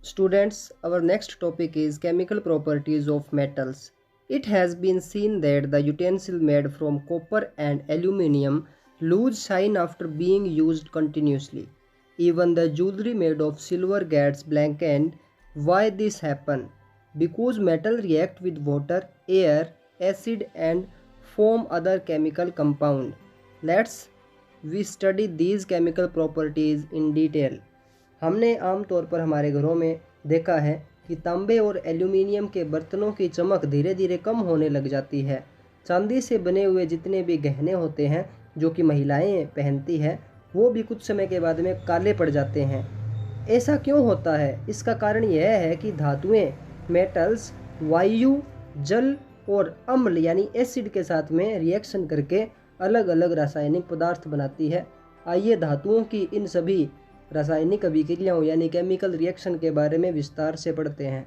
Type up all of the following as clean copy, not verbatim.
Students, our next topic is chemical properties of metals. It has been seen that the utensil made from copper and aluminium lose shine after being used continuously. Even the jewelry made of silver gets blackened. Why this happen? Because metal react with water, air, acid and form other chemical compound. Let's we study these chemical properties in detail. हमने आम तौर पर हमारे घरों में देखा है कि तांबे और एल्यूमिनियम के बर्तनों की चमक धीरे धीरे कम होने लग जाती है। चांदी से बने हुए जितने भी गहने होते हैं जो कि महिलाएं पहनती हैं वो भी कुछ समय के बाद में काले पड़ जाते हैं। ऐसा क्यों होता है? इसका कारण यह है कि धातुएं, मेटल्स वायु, जल और अम्ल यानी एसिड के साथ में रिएक्शन करके अलग अलग रासायनिक पदार्थ बनाती है। आइए धातुओं की इन सभी रासायनिक अभिक्रियाओं यानी केमिकल रिएक्शन के बारे में विस्तार से पढ़ते हैं।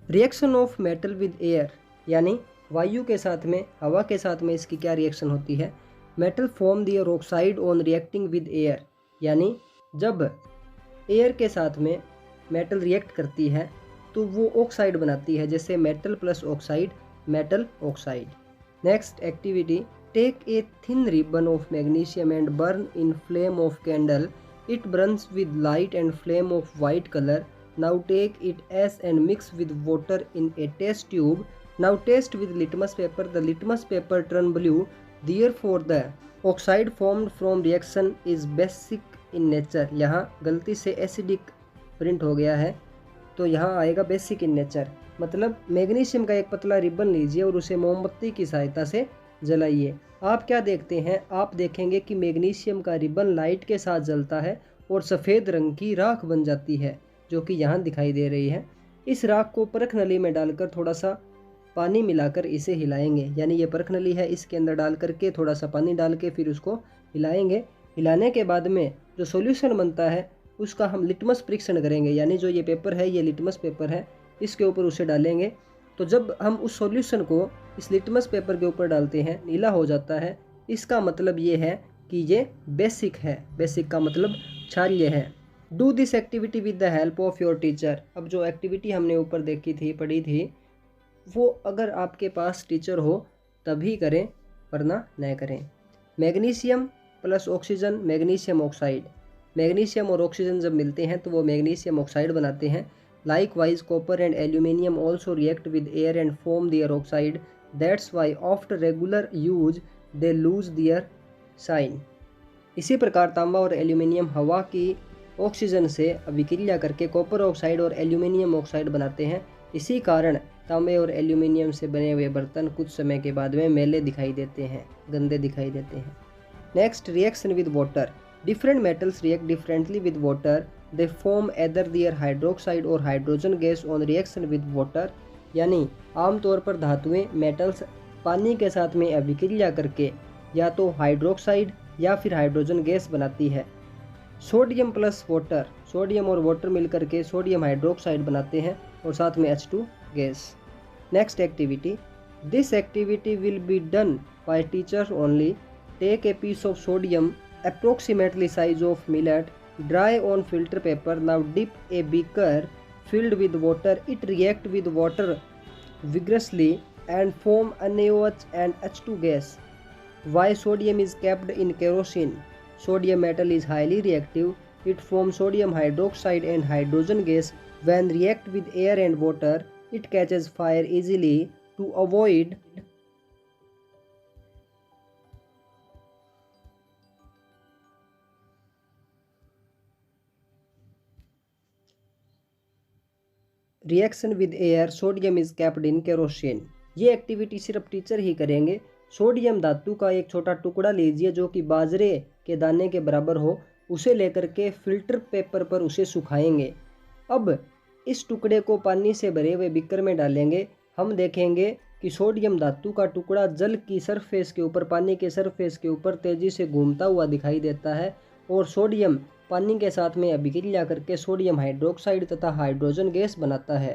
Reaction of metal with air यानी वायु के साथ में, हवा के साथ में इसकी क्या रिएक्शन होती है? Metal form their oxide on reacting with air, यानी जब एयर के साथ में मेटल रिएक्ट करती है तो वो ऑक्साइड बनाती है, जैसे metal plus oxide, metal oxide. Next activity, take a thin ribbon of magnesium and burn in flame of candle. It burns with light and flame of white color. Now take it as and mix with water in a test tube. Now test with litmus paper. The litmus paper turn blue. Therefore the oxide formed from reaction is basic in nature. यहाँ गलती से acidic print हो गया है तो यहाँ आएगा basic in nature. मतलब मैग्नीशियम का एक पतला रिबन लीजिए और उसे मोमबत्ती की सहायता से जलाइए। आप क्या देखते हैं? आप देखेंगे कि मैग्नीशियम का रिबन लाइट के साथ जलता है और सफ़ेद रंग की राख बन जाती है जो कि यहाँ दिखाई दे रही है। इस राख को परख नली में डालकर थोड़ा सा पानी मिलाकर इसे हिलाएंगे, यानी ये परख नली है, इसके अंदर डाल करके थोड़ा सा पानी डाल के फिर उसको हिलाएंगे। हिलाने के बाद में जो सॉल्यूशन बनता है उसका हम लिटमस परीक्षण करेंगे, यानी जो ये पेपर है ये लिटमस पेपर है, इसके ऊपर उसे डालेंगे। तो जब हम उस सॉल्यूशन को इस लिटमस पेपर के ऊपर डालते हैं नीला हो जाता है, इसका मतलब ये है कि ये बेसिक है। बेसिक का मतलब क्षारीय है। Do this activity with the help of your teacher. अब जो एक्टिविटी हमने ऊपर देखी थी, पढ़ी थी, वो अगर आपके पास टीचर हो तभी करें वरना न करें। Magnesium plus oxygen, magnesium oxide. Magnesium और ऑक्सीजन जब मिलते हैं तो वो मैग्नीशियम ऑक्साइड बनाते हैं। Likewise, copper and aluminium also react with air and form their oxide. That's why after regular use they lose their shine. इसी प्रकार तांबा और एल्यूमिनियम हवा की ऑक्सीजन से अभिक्रिया करके कॉपर ऑक्साइड और एल्यूमिनियम ऑक्साइड बनाते हैं। इसी कारण तांबे और एल्यूमिनियम से बने हुए बर्तन कुछ समय के बाद में मैले दिखाई देते हैं, गंदे दिखाई देते हैं। Next, reaction with water. Different metals react differently with water. They form either their hydroxide or hydrogen gas on reaction with water. यानी आमतौर पर धातुएं, मेटल्स पानी के साथ में अभिक्रिया करके या तो हाइड्रोक्साइड या फिर हाइड्रोजन गैस बनाती है। सोडियम प्लस वाटर, सोडियम और वाटर मिलकर के सोडियम हाइड्रोक्साइड बनाते हैं और साथ में H2 गैस। Next activity, this activity will be done by teachers only. Take a piece of sodium approximately size of millet. Dry on filter paper. Now dip a beaker filled with water. It react with water vigorously and form NaOH and H2 gas. Why sodium is kept in kerosene? Sodium metal is highly reactive. It forms sodium hydroxide and hydrogen gas. When react with air and water, it catches fire easily. To avoid reaction with air, sodium is capped in kerosene. ये activity सिर्फ teacher ही करेंगे। Sodium धातु का एक छोटा टुकड़ा लीजिए जो कि बाजरे के दाने के बराबर हो, उसे लेकर के फिल्टर पेपर पर उसे सुखाएंगे। अब इस टुकड़े को पानी से भरे हुए बीकर में डालेंगे। हम देखेंगे कि सोडियम धातु का टुकड़ा जल की सरफेस के ऊपर, पानी के सरफेस के ऊपर तेजी से घूमता हुआ दिखाई देता है और सोडियम पानी के साथ में अभिक्रिया करके सोडियम हाइड्रोक्साइड तथा हाइड्रोजन गैस बनाता है।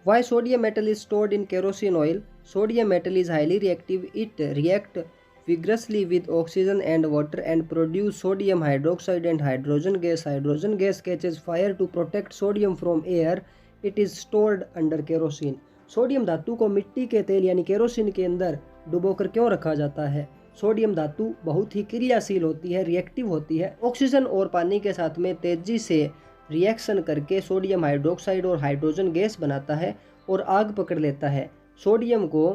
Why sodium metal is stored in kerosene oil? Sodium metal is highly reactive. It react vigorously with oxygen and water and produce sodium hydroxide and hydrogen gas. Hydrogen gas catches fire to protect sodium from air. It is stored under kerosene. Sodium धातु को मिट्टी के तेल यानी kerosene के अंदर डुबोकर क्यों रखा जाता है? सोडियम धातु बहुत ही क्रियाशील होती है, रिएक्टिव होती है। ऑक्सीजन और पानी के साथ में तेजी से रिएक्शन करके सोडियम हाइड्रोक्साइड और हाइड्रोजन गैस बनाता है और आग पकड़ लेता है। सोडियम को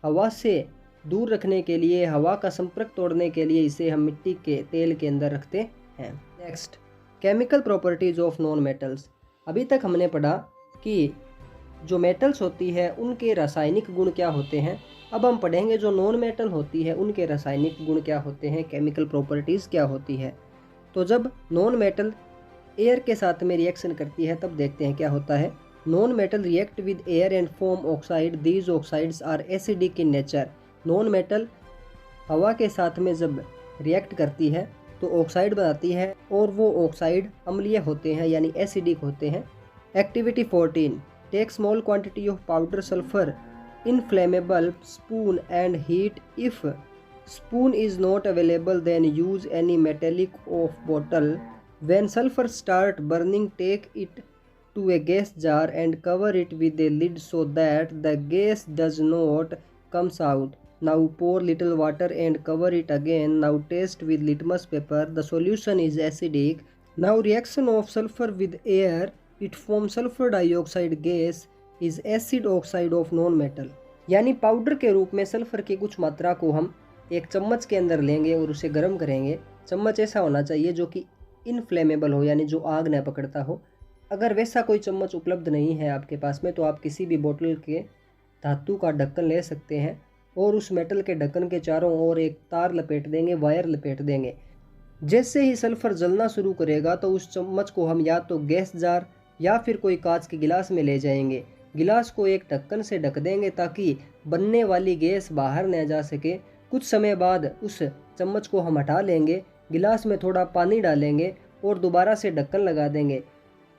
हवा से दूर रखने के लिए, हवा का संपर्क तोड़ने के लिए इसे हम मिट्टी के तेल के अंदर रखते हैं। Next, chemical properties of non metals. अभी तक हमने पढ़ा कि जो मेटल्स होती है उनके रासायनिक गुण क्या होते हैं। अब हम पढ़ेंगे जो नॉन मेटल होती है उनके रासायनिक गुण क्या होते हैं, केमिकल प्रॉपर्टीज़ क्या होती है। तो जब नॉन मेटल एयर के साथ में रिएक्शन करती है तब देखते हैं क्या होता है। Non metal react with air and form oxide. These oxides are acidic in nature. Non metal हवा के साथ में जब रिएक्ट करती है तो ऑक्साइड बनाती है और वो ऑक्साइड अम्लीय होते हैं यानी एसिडिक होते हैं। Activity 14, take small quantity of powder sulphur in flammable spoon and heat. If spoon is not available then use any metallic of bottle. When sulfur start burning take it to a gas jar and cover it with a lid so that the gas does not comes out. Now pour little water and cover it again. Now test with litmus paper. The solution is acidic. Now reaction of sulfur with air, it forms sulfur dioxide gas is acid oxide of non metal. यानी powder के रूप में sulphur की कुछ मात्रा को हम एक चम्मच के अंदर लेंगे और उसे गर्म करेंगे। चम्मच ऐसा होना चाहिए जो कि इनफ्लेमेबल हो यानी जो आग न पकड़ता हो। अगर वैसा कोई चम्मच उपलब्ध नहीं है आपके पास में तो आप किसी भी बोतल के धातु का ढक्कन ले सकते हैं और उस मेटल के ढक्कन के चारों ओर एक तार लपेट देंगे, वायर लपेट देंगे। जैसे ही सल्फर जलना शुरू करेगा तो उस चम्मच को हम या तो गैस जार या फिर कोई कांच के गिलास में ले जाएंगे। गिलास को एक ढक्कन से ढक देंगे ताकि बनने वाली गैस बाहर न जा सके। कुछ समय बाद उस चम्मच को हम हटा लेंगे, गिलास में थोड़ा पानी डालेंगे और दोबारा से ढक्कन लगा देंगे।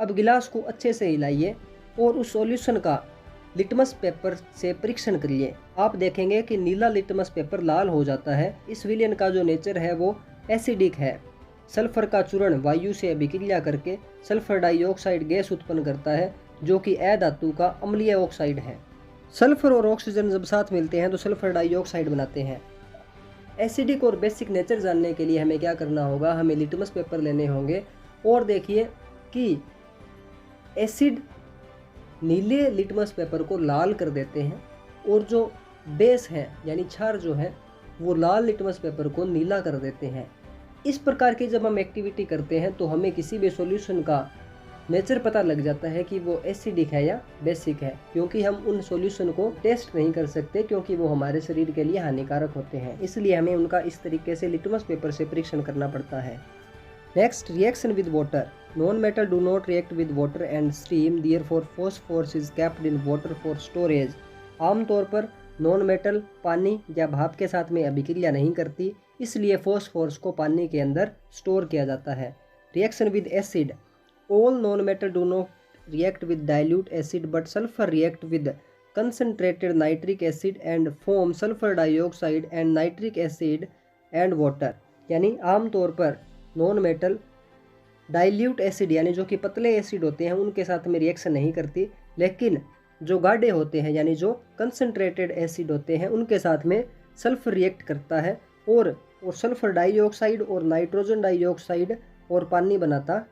अब गिलास को अच्छे से हिलाइए और उस सॉल्यूशन का लिटमस पेपर से परीक्षण करिए। आप देखेंगे कि नीला लिटमस पेपर लाल हो जाता है। इस विलयन का जो नेचर है वो एसिडिक है। सल्फर का चूर्ण वायु से अभिक्रिया करके सल्फर डाइऑक्साइड गैस उत्पन्न करता है जो कि अधातु का अम्लीय ऑक्साइड है। सल्फर और ऑक्सीजन जब साथ मिलते हैं तो सल्फर डाइऑक्साइड बनाते हैं। एसिडिक और बेसिक नेचर जानने के लिए हमें क्या करना होगा, हमें लिटमस पेपर लेने होंगे और देखिए कि एसिड नीले लिटमस पेपर को लाल कर देते हैं और जो बेस है यानी क्षार जो है वो लाल लिटमस पेपर को नीला कर देते हैं। इस प्रकार की जब हम एक्टिविटी करते हैं तो हमें किसी भी सॉल्यूशन का नेचर पता लग जाता है कि वो एसिडिक है या बेसिक है, क्योंकि हम उन सॉल्यूशन को टेस्ट नहीं कर सकते क्योंकि वो हमारे शरीर के लिए हानिकारक होते हैं। इसलिए हमें उनका इस तरीके से लिटमस पेपर से परीक्षण करना पड़ता है। Next, reaction with water. Non metal do not react with water and steam, therefore phosphorus is kept in water for storage. आमतौर पर नॉन मेटल पानी या भाप के साथ में अभिक्रिया नहीं करती, इसलिए फॉस्फोरस को पानी के अंदर स्टोर किया जाता है। Reaction with acid. All non-metal do not react with dilute acid but sulfur react with concentrated nitric acid and form sulfur dioxide and nitric acid and water। यानी आमतौर पर नॉन मेटल डाइल्यूट एसिड यानी जो कि पतले acid होते हैं उनके साथ में रिएक्शन नहीं करती, लेकिन जो गाढ़े होते हैं यानी जो कंसनट्रेटेड एसिड होते हैं उनके साथ में सल्फर रिएक्ट करता है और सल्फर डाइऑक्साइड और नाइट्रोजन डाइऑक्साइड और पानी बनाता